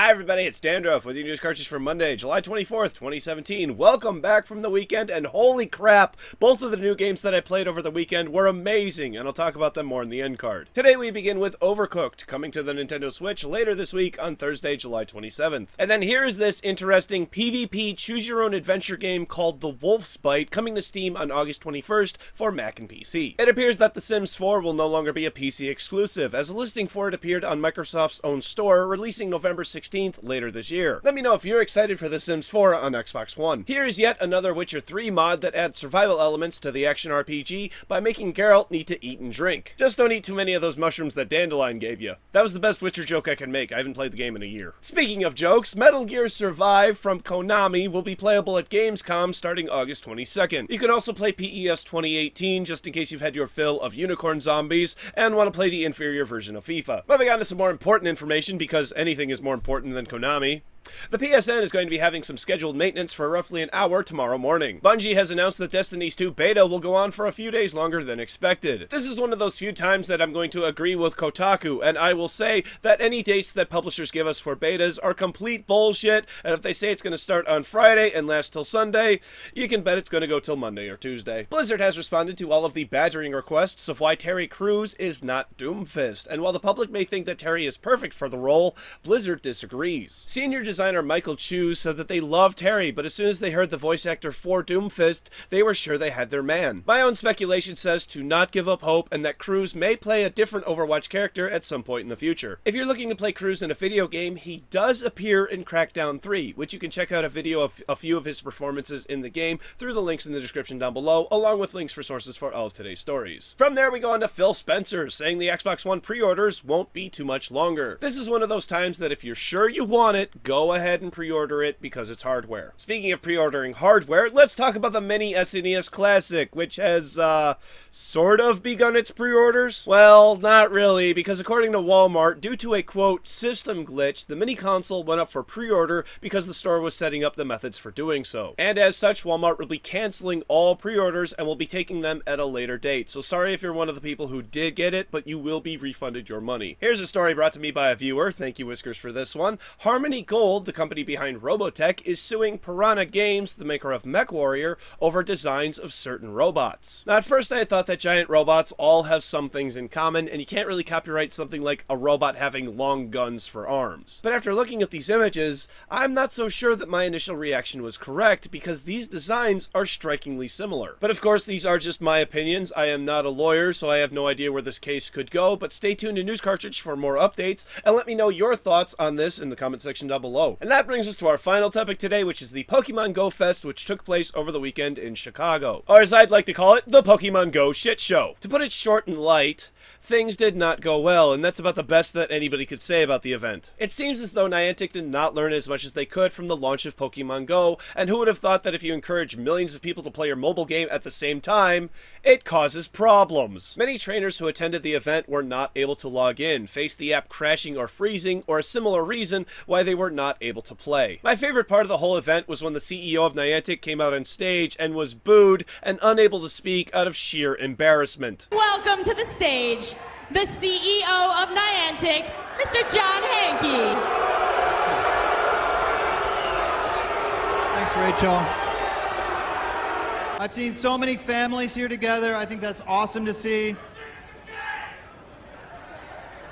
Hi everybody, it's Dandruff with your news cartridge for Monday, July 24th, 2017. Welcome back from the weekend, and holy crap, both of the new games that I played over the weekend were amazing, and I'll talk about them more in the end card. Today we begin with Overcooked, coming to the Nintendo Switch later this week on Thursday, July 27th. And then here is this interesting PvP choose-your-own-adventure game called The Wolf's Bite, coming to Steam on August 21st for Mac and PC. It appears that The Sims 4 will no longer be a PC exclusive, as a listing for it appeared on Microsoft's own store, releasing November 16th later this year. Let me know if you're excited for The Sims 4 on Xbox One. Here is yet another Witcher 3 mod that adds survival elements to the action RPG by making Geralt need to eat and drink. Just don't eat too many of those mushrooms that Dandelion gave you. That was the best Witcher joke I can make. I haven't played the game in a year. Speaking of jokes, Metal Gear Survive from Konami will be playable at Gamescom starting August 22nd. You can also play PES 2018 just in case you've had your fill of unicorn zombies and want to play the inferior version of FIFA. Moving on to some more important information, because anything is more important than Konami. The PSN is going to be having some scheduled maintenance for roughly an hour tomorrow morning. Bungie has announced that Destiny's 2 beta will go on for a few days longer than expected. This is one of those few times that I'm going to agree with Kotaku, and I will say that any dates that publishers give us for betas are complete bullshit, and if they say it's going to start on Friday and last till Sunday, you can bet it's going to go till Monday or Tuesday. Blizzard has responded to all of the badgering requests of why Terry Crews is not Doomfist, and while the public may think that Terry is perfect for the role, Blizzard disagrees. Senior designer Michael Chu said that they love Terry, but as soon as they heard the voice actor for Doomfist, they were sure they had their man. My own speculation says to not give up hope, and that Crews may play a different Overwatch character at some point in the future. If you're looking to play Crews in a video game, he does appear in Crackdown 3, which you can check out a video of a few of his performances in the game through the links in the description down below, along with links for sources for all of today's stories. From there we go on to Phil Spencer, saying the Xbox One pre-orders won't be too much longer. This is one of those times that if you're sure you want it, go ahead and pre-order it because it's hardware. Speaking of pre-ordering hardware, let's talk about the mini SNES Classic, which has, sort of begun its pre-orders? Well, not really, because according to Walmart, due to a, quote, system glitch, the mini console went up for pre-order because the store was setting up the methods for doing so. And as such, Walmart will be canceling all pre-orders and will be taking them at a later date. So sorry if you're one of the people who did get it, but you will be refunded your money. Here's a story brought to me by a viewer. Thank you, Whiskers, for this one. Harmony Gold, the company behind Robotech, is suing Piranha Games, the maker of Mechwarrior, over designs of certain robots. Now, at first I thought that giant robots all have some things in common, and you can't really copyright something like a robot having long guns for arms. But after looking at these images, I'm not so sure that my initial reaction was correct, because these designs are strikingly similar. But of course, these are just my opinions. I am not a lawyer, so I have no idea where this case could go, but stay tuned to News Cartridge for more updates, and let me know your thoughts on this in the comment section down below. And that brings us to our final topic today, which is the Pokemon Go Fest, which took place over the weekend in Chicago. Or as I'd like to call it, the Pokemon Go Shit Show. To put it short and light, things did not go well, and that's about the best that anybody could say about the event. It seems as though Niantic did not learn as much as they could from the launch of Pokemon Go, and who would have thought that if you encourage millions of people to play your mobile game at the same time, it causes problems. Many trainers who attended the event were not able to log in, faced the app crashing or freezing, or a similar reason why they were not able to play. My favorite part of the whole event was when the CEO of Niantic came out on stage and was booed and unable to speak out of sheer embarrassment. Welcome to the stage, the CEO of Niantic, Mr. John Hanke. Thanks, Rachel. I've seen so many families here together. I think that's awesome to see.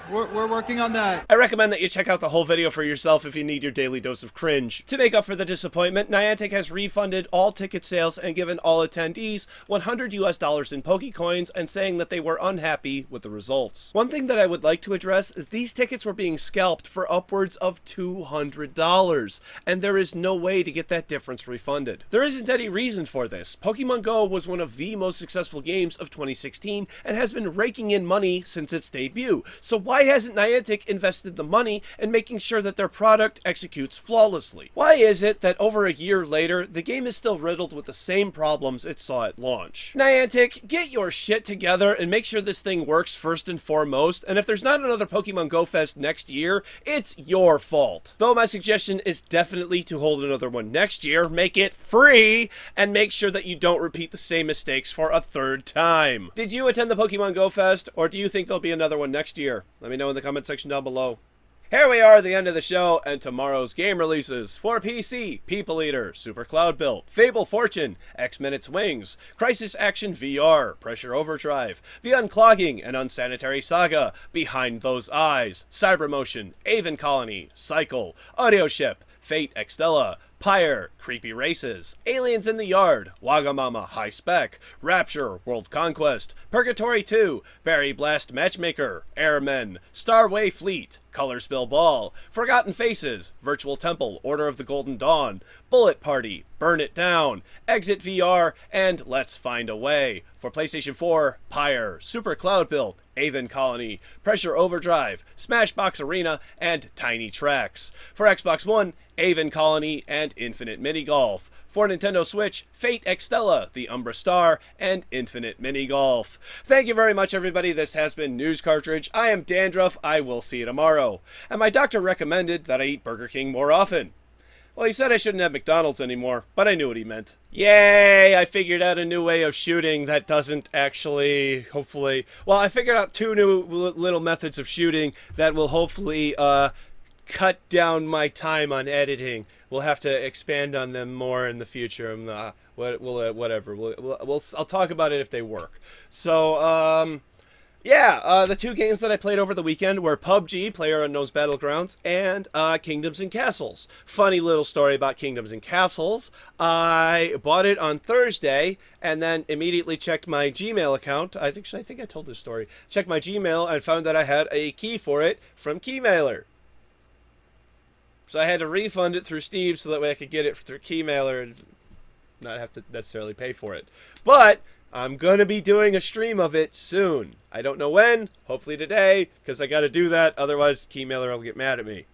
We're working on that. I recommend that you check out the whole video for yourself if you need your daily dose of cringe. To make up for the disappointment, Niantic has refunded all ticket sales and given all attendees $100 US in Pokecoins, and saying that they were unhappy with the results. One thing that I would like to address is these tickets were being scalped for upwards of $200, and there is no way to get that difference refunded. There isn't any reason for this. Pokemon Go was one of the most successful games of 2016 and has been raking in money since its debut, so why hasn't Niantic invested the money in making sure that their product executes flawlessly? Why is it that over a year later, the game is still riddled with the same problems it saw at launch? Niantic, get your shit together and make sure this thing works first and foremost, and if there's not another Pokemon Go Fest next year, it's your fault. Though my suggestion is definitely to hold another one next year, make it free, and make sure that you don't repeat the same mistakes for a third time. Did you attend the Pokemon Go Fest, or do you think there'll be another one next year? Let me know in the comment section down below. Here we are at the end of the show, and tomorrow's game releases for PC: People Eater, Super Cloud Built, Fable Fortune, X Minutes Wings, Crisis Action VR, Pressure Overdrive, The Unclogging and Unsanitary Saga, Behind Those Eyes, Cybermotion, Aven Colony, Cycle, Audio Ship, Fate Extella, Pyre, Creepy Races, Aliens in the Yard, Wagamama, High Spec, Rapture, World Conquest, Purgatory 2, Barry Blast Matchmaker, Airmen, Starway Fleet, Color Spill Ball, Forgotten Faces, Virtual Temple, Order of the Golden Dawn, Bullet Party, Burn It Down, Exit VR, and Let's Find a Way. For PlayStation 4, Pyre, Super Cloud Built, Aven Colony, Pressure Overdrive, Smashbox Arena, and Tiny Tracks. For Xbox One, Aven Colony and Infinite Mini Golf. For Nintendo Switch, Fate Extella, The Umbra Star, and Infinite Mini Golf. Thank you very much, everybody. This has been News Cartridge. I am Dandruff. I will see you tomorrow. And my doctor recommended that I eat Burger King more often. Well, he said I shouldn't have McDonald's anymore, but I knew what he meant. Yay! I figured out a new way of shooting that doesn't actually, hopefully... Well, I figured out two new little methods of shooting that will hopefully, cut down my time on editing. We'll have to expand on them more in the future. Whatever. I'll talk about it if they work. So, the two games that I played over the weekend were PUBG, PlayerUnknown's Battlegrounds, and Kingdoms and Castles. Funny little story about Kingdoms and Castles. I bought it on Thursday and then immediately checked my Gmail account. I think I told this story. Checked my Gmail and found that I had a key for it from Keymailer. So I had to refund it through Steam so that way I could get it through Keymailer and not have to necessarily pay for it. But I'm going to be doing a stream of it soon. I don't know when, hopefully today, because I got to do that. Otherwise, Keymailer will get mad at me.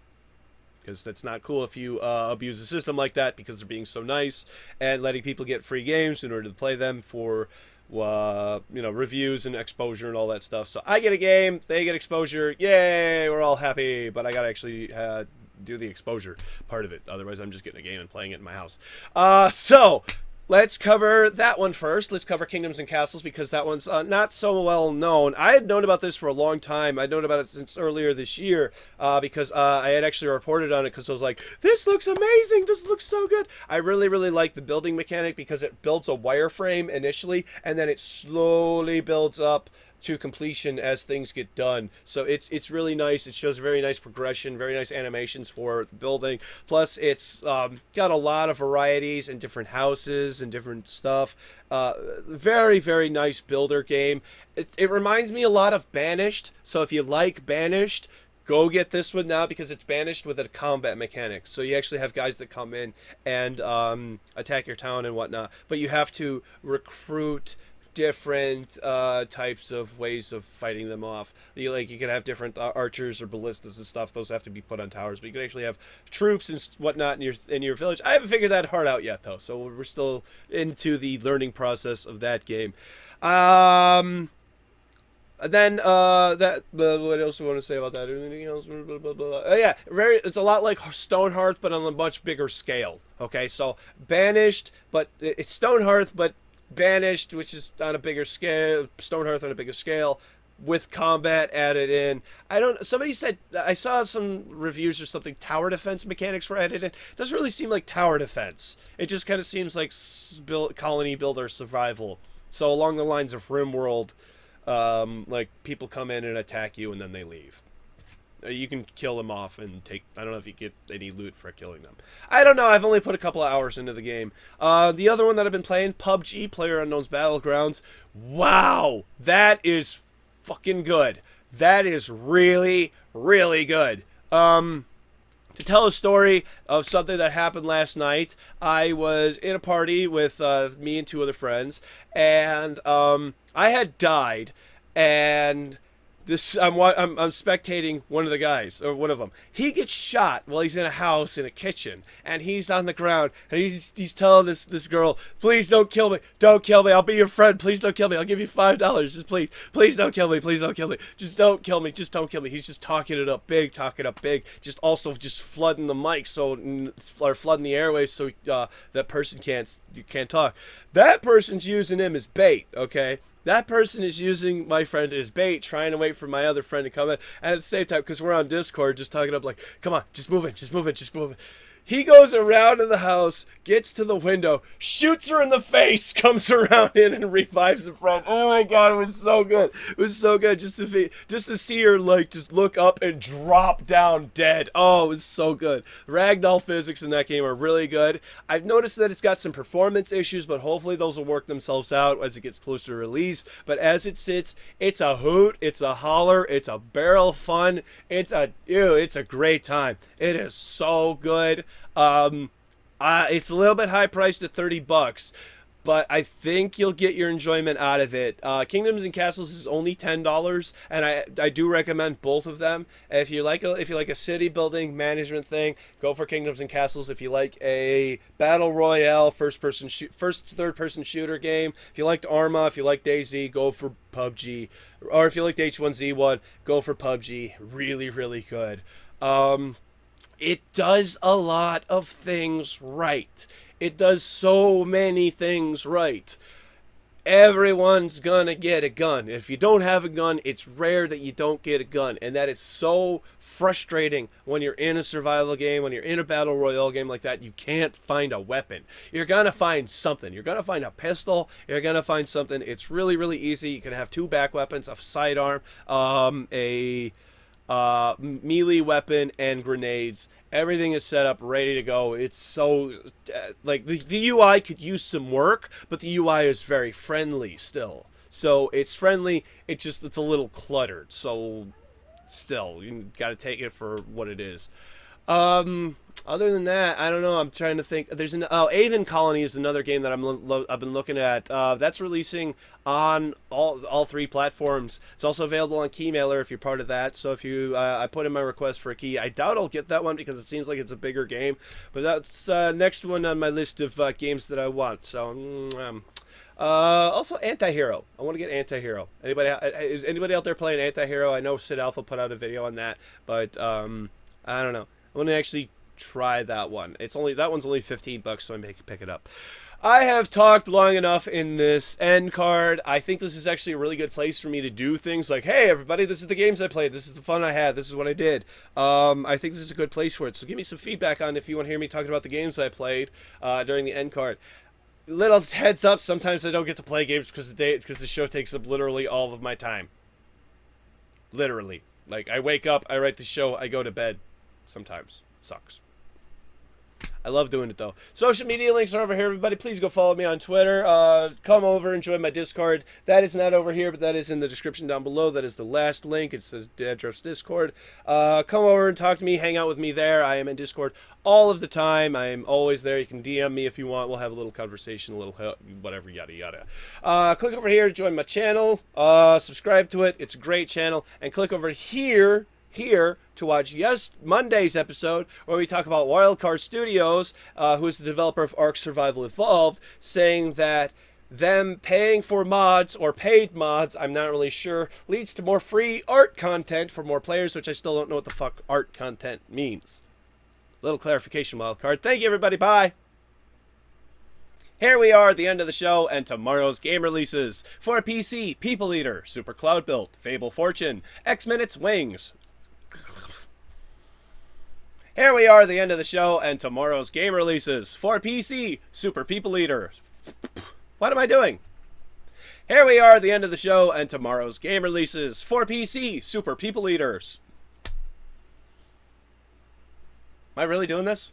Because that's not cool if you abuse the system like that because they're being so nice and letting people get free games in order to play them for, reviews and exposure and all that stuff. So I get a game, they get exposure. Yay, we're all happy. But I got to actually do the exposure part of it. Otherwise, I'm just getting a game and playing it in my house. So let's cover that one first. Let's cover Kingdoms and Castles because that one's not so well known. I had known about this for a long time. I'd known about it since earlier this year because I had actually reported on it because I was like, this looks amazing. This looks so good. I really, really like the building mechanic because it builds a wireframe initially and then it slowly builds up to completion as things get done. So it's really nice. It shows very nice progression, very nice animations for the building. Plus, it's got a lot of varieties and different houses and different stuff. Very, very nice builder game. It reminds me a lot of Banished. So if you like Banished, go get this one now because it's Banished with a combat mechanic. So you actually have guys that come in and attack your town and whatnot. But you have to recruit different types of ways of fighting them off. You can have different archers or ballistas and stuff. Those have to be put on towers, but you can actually have troops and whatnot in your village. I haven't figured that part out yet though, so we're still into the learning process of that game. Then what else do we want to say about that? Anything else? Yeah, it's a lot like Stonehearth, but on a much bigger scale. Okay, so Banished, but it's Stonehearth, but Banished, which is on a bigger scale, Stonehearth on a bigger scale, with combat added in. Somebody said, I saw some reviews or something, tower defense mechanics were added in. It doesn't really seem like tower defense. It just kind of seems like colony builder survival. So along the lines of RimWorld, like people come in and attack you and then they leave. You can kill them off and take... I don't know if you get any loot for killing them. I don't know. I've only put a couple of hours into the game. The other one that I've been playing, PUBG, PlayerUnknown's Battlegrounds. Wow! That is fucking good. That is really, really good. To tell a story of something that happened last night, I was in a party with me and two other friends, and I had died, and... I'm spectating one of the guys, or one of them. He gets shot while he's in a house in a kitchen, and he's on the ground, and he's telling this girl, please don't kill me, don't kill me, I'll be your friend, please don't kill me, I'll give you $5, just please don't kill me, please don't kill me, just don't kill me, just don't kill me. He's just talking up big, just also just flooding the mic, or flooding the airwaves so that person can't talk. That person's using him as bait, okay? That person is using my friend as bait, trying to wait for my other friend to come in. And at the same time, because we're on Discord, just talking up like, come on, just move it, just move it, just move it. He goes around in the house, gets to the window, shoots her in the face, comes around in and revives a friend. Oh my god, it was so good. It was so good just to see her like just look up and drop down dead. Oh, it was so good. Ragdoll physics in that game are really good. I've noticed that it's got some performance issues, but hopefully those will work themselves out as it gets closer to release. But as it sits, it's a hoot, it's a holler, it's a barrel fun, it's a great time. It is so good. It's a little bit high priced at $30, but I think you'll get your enjoyment out of it. Kingdoms and Castles is only $10, and I do recommend both of them. If you like a city building management thing, go for Kingdoms and Castles. If you like a battle royale first third person shooter game, if you liked Arma, if you like DayZ, go for PUBG, or if you liked H1Z1, go for PUBG. Really, really good. It does a lot of things right. It does so many things right. Everyone's gonna get a gun. If you don't have a gun, it's rare that you don't get a gun. And that is so frustrating when you're in a survival game, when you're in a battle royale game like that. You can't find a weapon. You're gonna find something. You're gonna find a pistol. You're gonna find something. It's really, really easy. You can have two back weapons, a sidearm, melee weapon, and grenades. Everything is set up ready to go. It's so like the UI could use some work, but the UI is very friendly still. So it's friendly, it's a little cluttered. So still, you gotta take it for what it is. Other than that, I don't know. I'm trying to think. There's Aven Colony is another game that I've been looking at. That's releasing on all three platforms. It's also available on Keymailer if you're part of that. So if you, I put in my request for a key. I doubt I'll get that one because it seems like it's a bigger game. But that's next one on my list of games that I want. So. Also Anti-Hero. I want to get Anti-Hero. Is anybody out there playing Anti-Hero? I know Sid Alpha put out a video on that, but I don't know. I want to actually try that one. That one's only $15, so I may pick it up. I have talked long enough in this end card. I think this is actually a really good place for me to do things like, hey everybody, this is the games I played, this is the fun I had, this is what I did. I think this is a good place for it. So give me some feedback on if you want to hear me talking about the games I played during the end card. Little heads up, sometimes I don't get to play games because the show takes up literally all of my time. Literally. Like, I wake up, I write the show, I go to bed. Sometimes. It sucks. I love doing it, though. Social media links are over here, everybody. Please go follow me on Twitter. Come over and join my Discord. That is not over here, but that is in the description down below. That is the last link. It says Dadrift's Discord. Come over and talk to me. Hang out with me there. I am in Discord all of the time. I am always there. You can DM me if you want. We'll have a little conversation, a little whatever, yada, yada. Click over here to join my channel. Subscribe to it. It's a great channel. And click over here to watch Monday's episode where we talk about Wildcard Studios, who is the developer of Ark Survival Evolved, saying that them paying for mods or paid mods, I'm not really sure, leads to more free art content for more players, which I still don't know what the fuck art content means. Little clarification, Wildcard. Thank you, everybody. Bye. Here we are at the end of the show and tomorrow's game releases. For PC, People Eater, Super Cloud Build, Fable Fortune, X-Minutes Wings. Here we are at the end of the show and tomorrow's game releases. For PC, Super People Eater. What am I doing? Here we are at the end of the show and tomorrow's game releases. For PC, Super People Eaters. Am I really doing this?